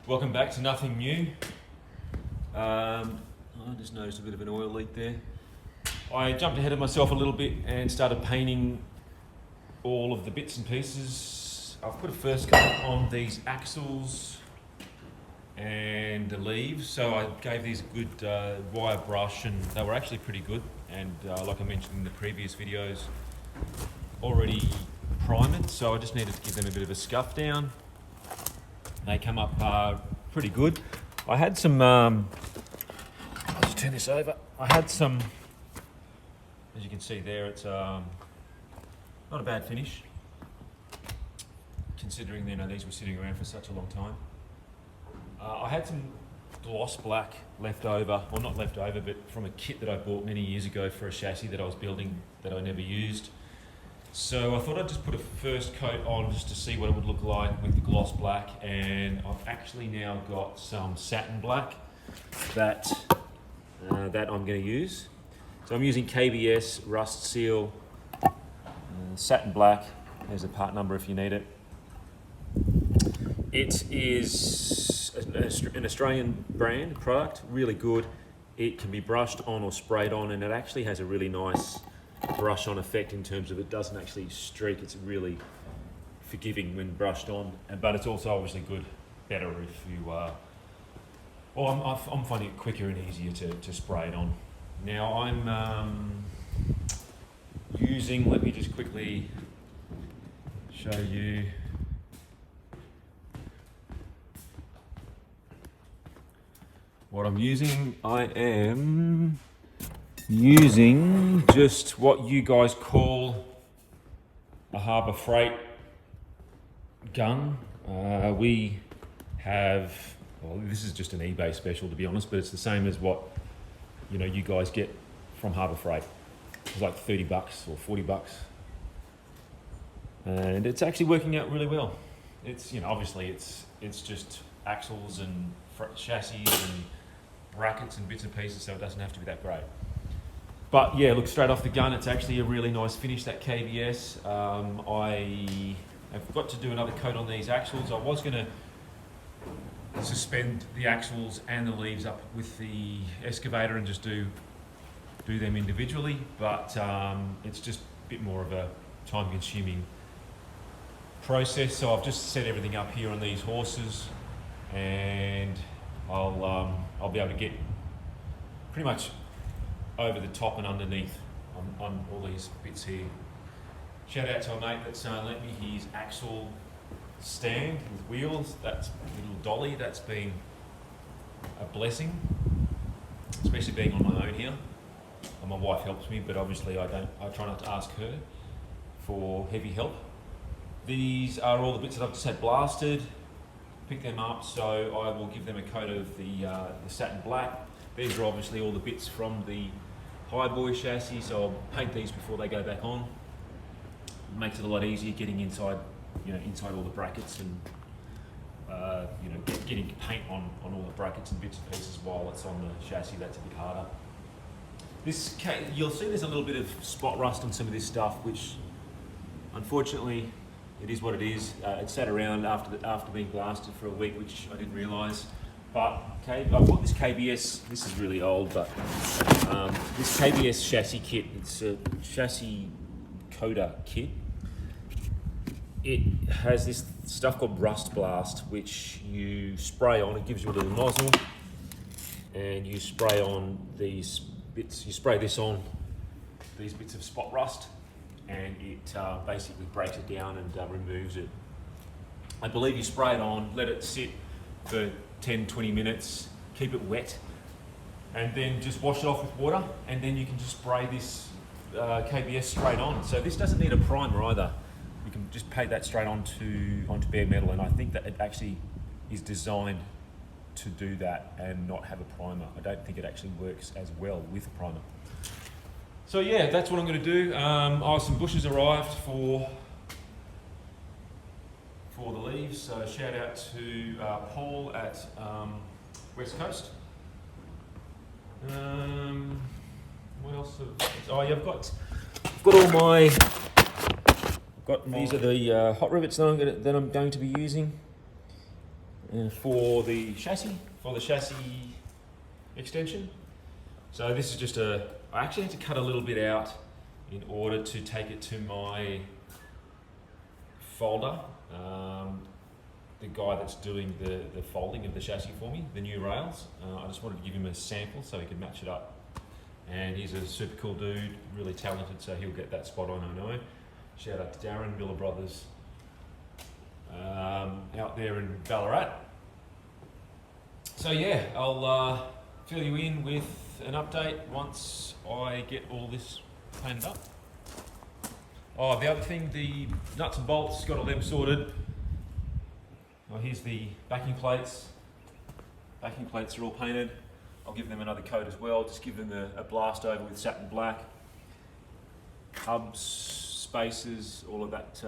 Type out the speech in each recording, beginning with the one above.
Welcome back to Nothing New. I just noticed a bit of an oil leak there. I jumped ahead of myself a little bit and started painting all of the bits and pieces. I've put a first coat on these axles and the leaves, so I gave these a good wire brush, and they were actually pretty good. And like I mentioned in the previous videos, already primed, so I just needed to give them a bit of a scuff down. They come up pretty good. I had some, I'll just turn this over. I had some, as you can see there, it's not a bad finish, considering these were sitting around for such a long time. I had some gloss black left over, or not left over, but from a kit that I bought many years ago for a chassis that I was building that I never used. So I thought I'd just put a first coat on just to see what it would look like with the gloss black, and I've actually now got some satin black that I'm going to use. So I'm using KBS Rust Seal satin black. There's a part number if you need it. It is an Australian brand product, really good. It can be brushed on or sprayed on, and it actually has a really nice brush on effect in terms of it doesn't actually streak. It's really forgiving when brushed on, but it's also obviously better if you I'm finding it quicker and easier to spray it on. Now I'm using, let me just quickly show you. What I'm using, I am using just what you guys call a Harbour Freight gun. We have, well, this is just an eBay special to be honest, but it's the same as what you guys get from Harbour Freight. It's like 30 bucks or 40 bucks. And it's actually working out really well. It's, obviously it's just axles and chassis and brackets and bits and pieces, so it doesn't have to be that great. But yeah, look, straight off the gun, it's actually a really nice finish, that KBS. I have got to do another coat on these axles. I was going to suspend the axles and the leaves up with the excavator and just do them individually, but it's just a bit more of a time-consuming process. So I've just set everything up here on these horses, and I'll be able to get pretty much over the top and underneath on all these bits here. Shout out to a mate that's lent me his axle stand with wheels. That's a little dolly. That's been a blessing, especially being on my own here. And my wife helps me, but obviously I try not to ask her for heavy help. These are all the bits that I've just had blasted. Pick them up, so I will give them a coat of the satin black. These are obviously all the bits from the Highboy chassis, so I'll paint these before they go back on. It makes it a lot easier getting inside, inside all the brackets and getting paint on all the brackets and bits and pieces while it's on the chassis. That's a bit harder. You'll see there's a little bit of spot rust on some of this stuff, which unfortunately it is what it is. It sat around after being blasted for a week, which I didn't realise. But I bought this KBS. This is really old, but this KBS chassis kit. It's a chassis coater kit. It has this stuff called Rust Blast, which you spray on. It gives you a little nozzle, and you spray on these bits. You spray this on these bits of spot rust, and it basically breaks it down and removes it. I believe you spray it on, let it sit for 10-20 minutes, keep it wet, and then just wash it off with water, and then you can just spray this KBS straight on. So this doesn't need a primer either. You can just paint that straight onto bare metal, and I think that it actually is designed to do that and not have a primer. I don't think it actually works as well with a primer. So yeah, that's what I'm going to do. Some bushes arrived for the leaves, so shout out to Paul at West Coast. What else? I've got all my. These are the hot rivets that I'm going to be using. for the chassis extension. So this is just I actually had to cut a little bit out in order to take it to my folder. The guy that's doing the folding of the chassis for me, the new rails. I just wanted to give him a sample so he could match it up. And he's a super cool dude, really talented, so he'll get that spot on, I know. Shout out to Darren, Miller Brothers, out there in Ballarat. So yeah, I'll fill you in with an update once I get all this painted up. Oh, the other thing, the nuts and bolts, got all them sorted. Oh, here's the backing plates. Backing plates are all painted. I'll give them another coat as well, just give them a blast over with satin black. Hubs, spacers, all that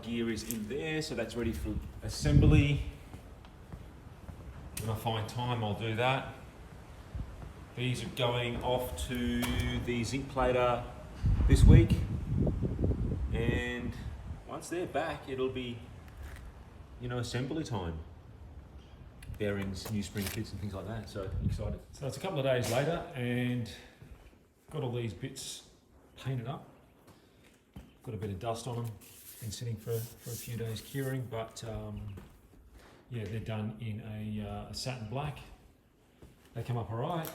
gear is in there, so that's ready for assembly. When I find time, I'll do that. These are going off to the zinc plater this week, and once they're back, it'll be, assembly time. Bearings, new spring kits and things like that, so excited. So it's a couple of days later and got all these bits painted up. Got a bit of dust on them, been sitting for a few days curing, but yeah, they're done in a satin black. They come up all right.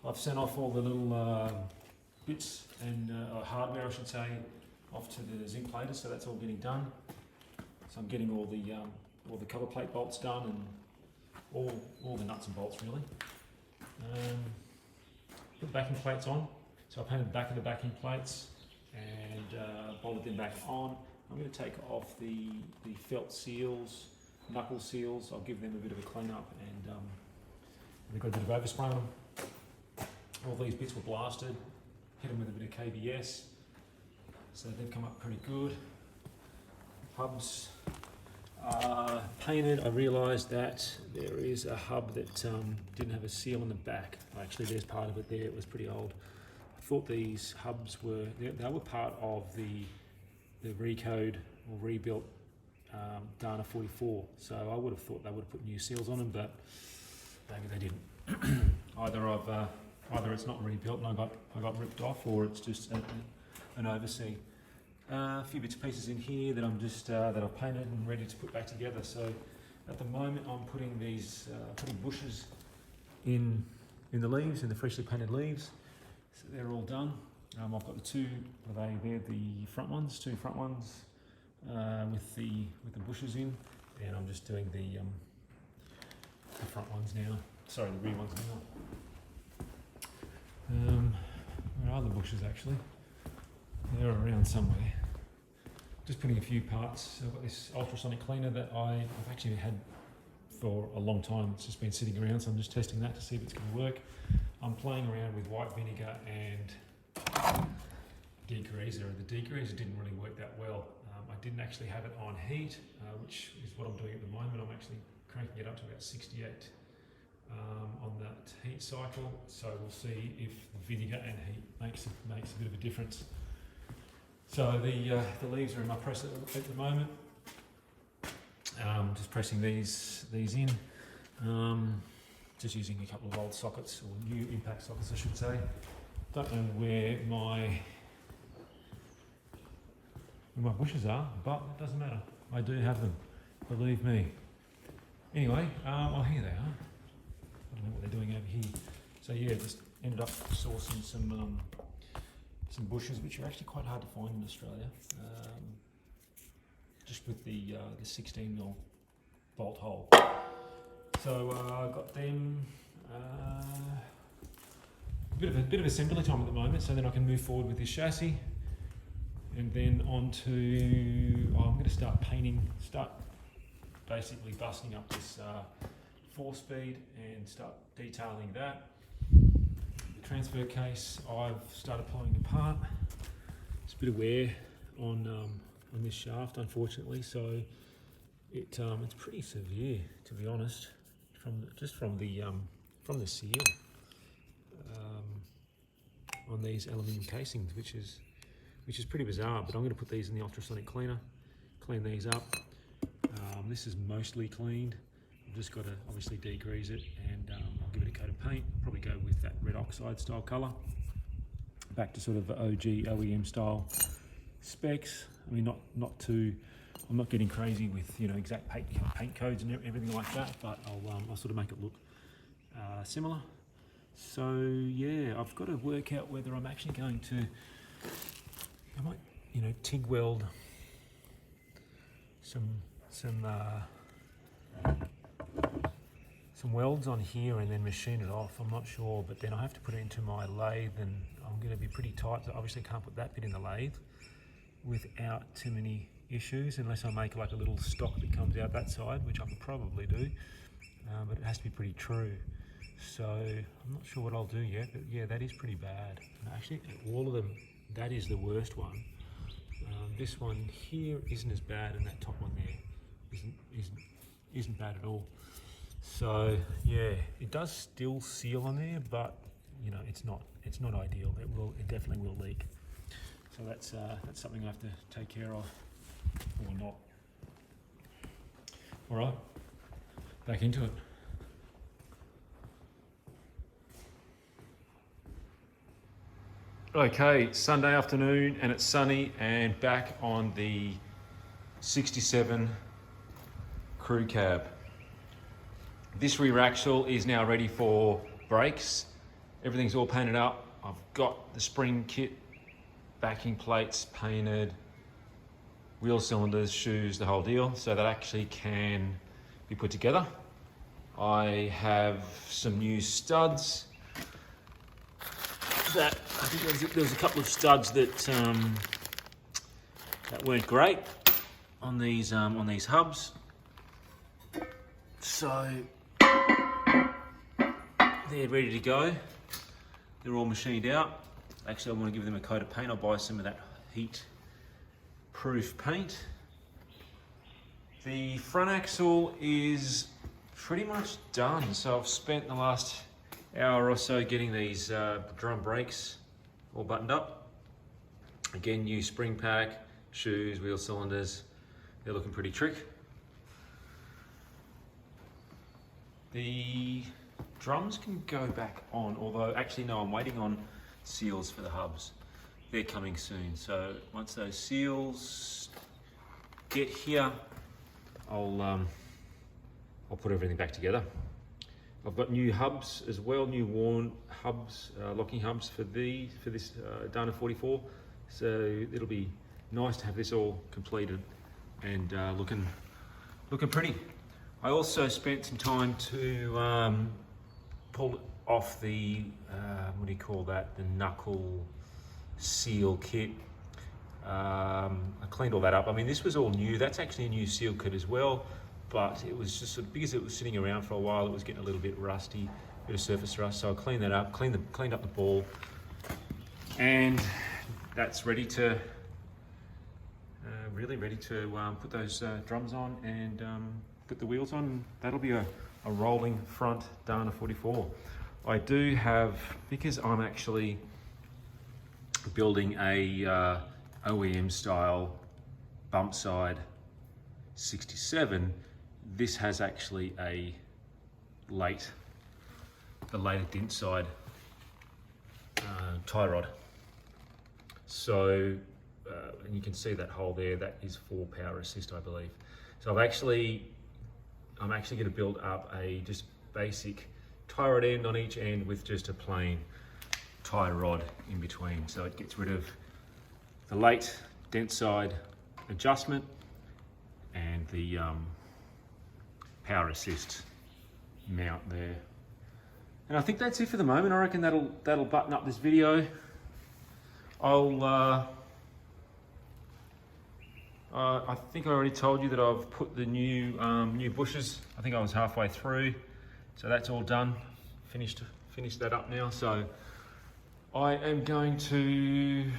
I've sent off all the little bits and hardware, I should say, off to the zinc platers, so that's all getting done. So I'm getting all the cover plate bolts done and all the nuts and bolts really. Put the backing plates on. So I painted the back of the backing plates and bolted them back on. I'm going to take off the felt seals, knuckle seals. I'll give them a bit of a clean up, and they've got a bit of overspray on them. All these bits were blasted, hit them with a bit of KBS, so they've come up pretty good. Hubs painted. I realised that there is a hub that didn't have a seal on the back. Actually, there's part of it there. It was pretty old. I thought these hubs were part of the recode or rebuilt Dana 44. So I would have thought they would have put new seals on them, but maybe they didn't. Either it's not rebuilt and I got ripped off, or it's just an oversee. A few bits and pieces in here that I'm just that I've painted and ready to put back together. So at the moment I'm putting these putting bushes in the leaves, in the freshly painted leaves. So they're all done. I've got the two. They're the front ones, two front ones with the bushes in, and I'm just doing the front ones now. Sorry, the rear ones now. Where are the bushes actually? They're around somewhere. Just putting a few parts. I've got this ultrasonic cleaner that I've actually had for a long time. It's just been sitting around, so I'm just testing that to see if it's going to work. I'm playing around with white vinegar and degreaser. The degreaser didn't really work that well. I didn't actually have it on heat, which is what I'm doing at the moment. I'm actually cranking it up to about 68 on that heat cycle. So we'll see if the vinegar and heat makes a bit of a difference. So the leaves are in my press at the moment. Just pressing these in. Just using a couple of old sockets, or new impact sockets I should say. Don't know where my bushes are, but it doesn't matter. I do have them, believe me. Anyway, oh here they are. I don't know what they're doing over here. So yeah, just ended up sourcing some bushes, which are actually quite hard to find in Australia. Just with the 16mm bolt hole. So I got them. A bit of assembly time at the moment, so then I can move forward with this chassis, and then on to I'm going to start basically busting up this 4-speed and start detailing that. The transfer case I've started pulling apart. There's a bit of wear on this shaft, unfortunately, so it's pretty severe, to be honest, from the seal on these aluminium casings, which is pretty bizarre. But I'm going to put these in the ultrasonic cleaner, clean these up, This is mostly cleaned. I've just got to obviously degrease it, and I'll give it a coat of paint. Probably go with that red oxide style colour. Back to sort of OG OEM style specs. I mean, not too. I'm not getting crazy with, you know, exact paint codes and everything like that, but I'll sort of make it look similar. So yeah, I've got to work out whether I'm actually going to. I might, you know, TIG weld some welds on here and then machine it off. I'm not sure, but then I have to put it into my lathe, and I'm going to be pretty tight. So obviously can't put that bit in the lathe without too many issues, unless I make like a little stock that comes out that side, which I could probably do, but it has to be pretty true. So I'm not sure what I'll do yet, but yeah, that is pretty bad. And actually, all of them, that is the worst one. This one here isn't as bad, and that top one there isn't bad at all. So yeah, it does still seal on there, but you know, it's not ideal. It definitely will leak. So that's something I have to take care of, or not. All right, back into it. Okay, Sunday afternoon, and it's sunny, and back on the 67 crew cab. This rear axle is now ready for brakes. Everything's all painted up. I've got the spring kit, backing plates painted, wheel cylinders, shoes, the whole deal, so that actually can be put together. I have some new studs. That I think there was a couple of studs that that weren't great on these hubs. So they're ready to go. They're all machined out. Actually, I want to give them a coat of paint. I'll buy some of that heat-proof paint. The front axle is pretty much done. So I've spent the last hour or so getting these drum brakes all buttoned up. Again, new spring pack, shoes, wheel cylinders. They're looking pretty trick. The drums can go back on, although actually no, I'm waiting on seals for the hubs. They're coming soon. So once those seals get here, I'll put everything back together. I've got new hubs as well, new worn hubs, locking hubs for this Dana 44. So it'll be nice to have this all completed and looking pretty. I also spent some time to pull off the what do you call that? The knuckle seal kit. I cleaned all that up. I mean, this was all new. That's actually a new seal kit as well. But it was just sort of, because it was sitting around for a while, it was getting a little bit rusty, bit of surface rust. So I cleaned that up, cleaned up the ball, and that's ready to, really ready to put those drums on and put the wheels on. That'll be a rolling front Dana 44. I do have, because I'm actually building a OEM style bump side 67. This has actually the later dent side tie rod. So, and you can see that hole there, that is for power assist, I believe. So I'm actually going to build up a just basic tie rod end on each end with just a plain tie rod in between. So it gets rid of the late dent side adjustment and the power assist mount there. And I think that's it for the moment. I reckon that'll button up this video. I think I already told you that I've put the new bushes. I think I was halfway through, so that's all done. Finished that up now. So I am going to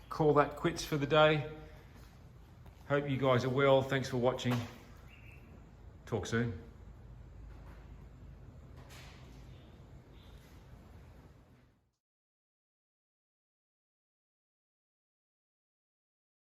call that quits for the day. Hope you guys are well. Thanks for watching. Talk soon.